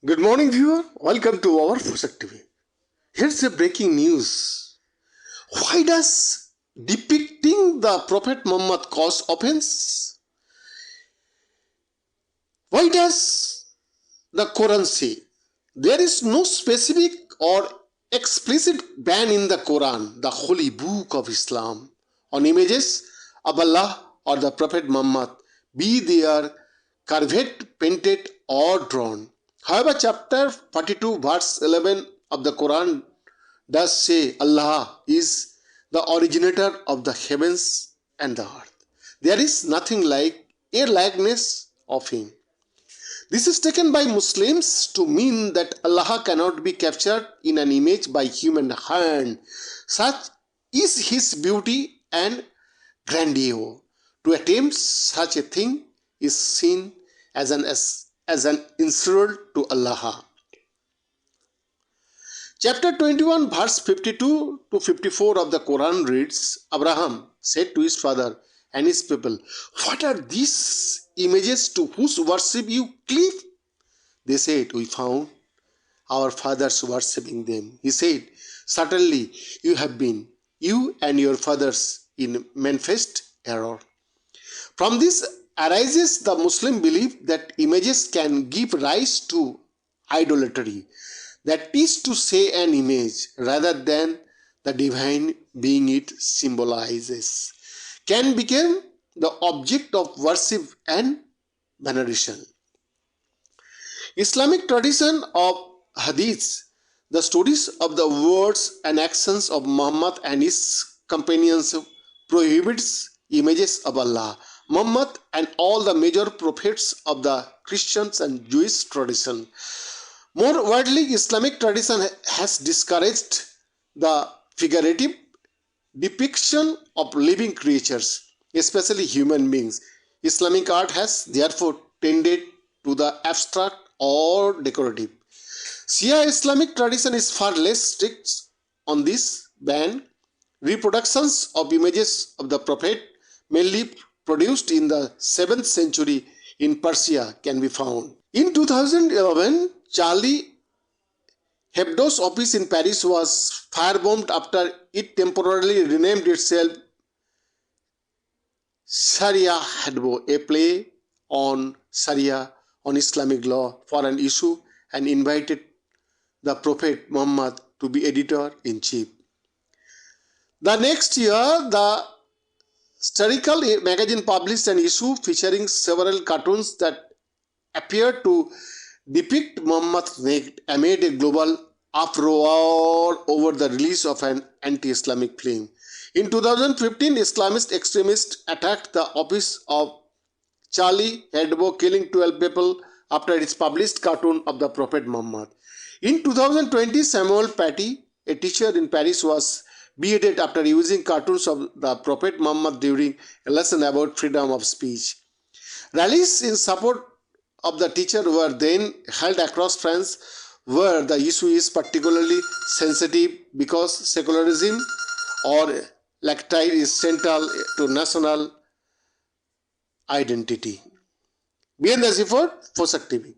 Good morning, viewer. Welcome to our Fusak TV. Here's a breaking news. Why does depicting the Prophet Muhammad cause offense? Why does the Koran say? There is no specific or explicit ban in the Koran, the holy book of Islam, on images of Allah or the Prophet Muhammad, be they are carved, painted, or drawn. However, chapter 42, verse 11 of the Quran does say Allah is the originator of the heavens and the earth. There is nothing like a likeness of Him. This is taken by Muslims to mean that Allah cannot be captured in an image by human hand. Such is His beauty and grandeur. To attempt such a thing is seen as an insult to Allah. Chapter 21, verse 52 to 54 of the Quran reads, Abraham said to his father and his people, "What are these images to whose worship you cleave?" They said, "We found our fathers worshipping them." He said, "Certainly you have been, you and your fathers, in manifest error." From this arises the Muslim belief that images can give rise to idolatry. That is to say, an image, rather than the divine being it symbolizes, can become the object of worship and veneration. Islamic tradition of hadiths, the stories of the words and actions of Muhammad and his companions, prohibits images of Allah, Muhammad, and all the major prophets of the Christians and Jewish tradition. More widely, Islamic tradition has discouraged the figurative depiction of living creatures, especially human beings. Islamic art has therefore tended to the abstract or decorative. Shia Islamic tradition is far less strict on this ban. Reproductions of images of the Prophet, mainly produced in the 7th century in Persia, can be found. In 2011, Charlie Hebdo's office in Paris was firebombed after it temporarily renamed itself Sharia Hebdo, a play on Sharia, on Islamic law, for an issue, and invited the Prophet Muhammad to be editor-in-chief. The next year, the satirical magazine published an issue featuring several cartoons that appeared to depict Muhammad naked amid a global uproar over the release of an anti-Islamic film. In 2015, Islamist extremists attacked the office of Charlie Hebdo, killing 12 people after its published cartoon of the Prophet Muhammad. In 2020, Samuel Paty, a teacher in Paris, was beheaded after using cartoons of the Prophet Muhammad during a lesson about freedom of speech. Rallies in support of the teacher were then held across France, where the issue is particularly sensitive because secularism or laicity is central to national identity. Behind the effort, Fusak TV.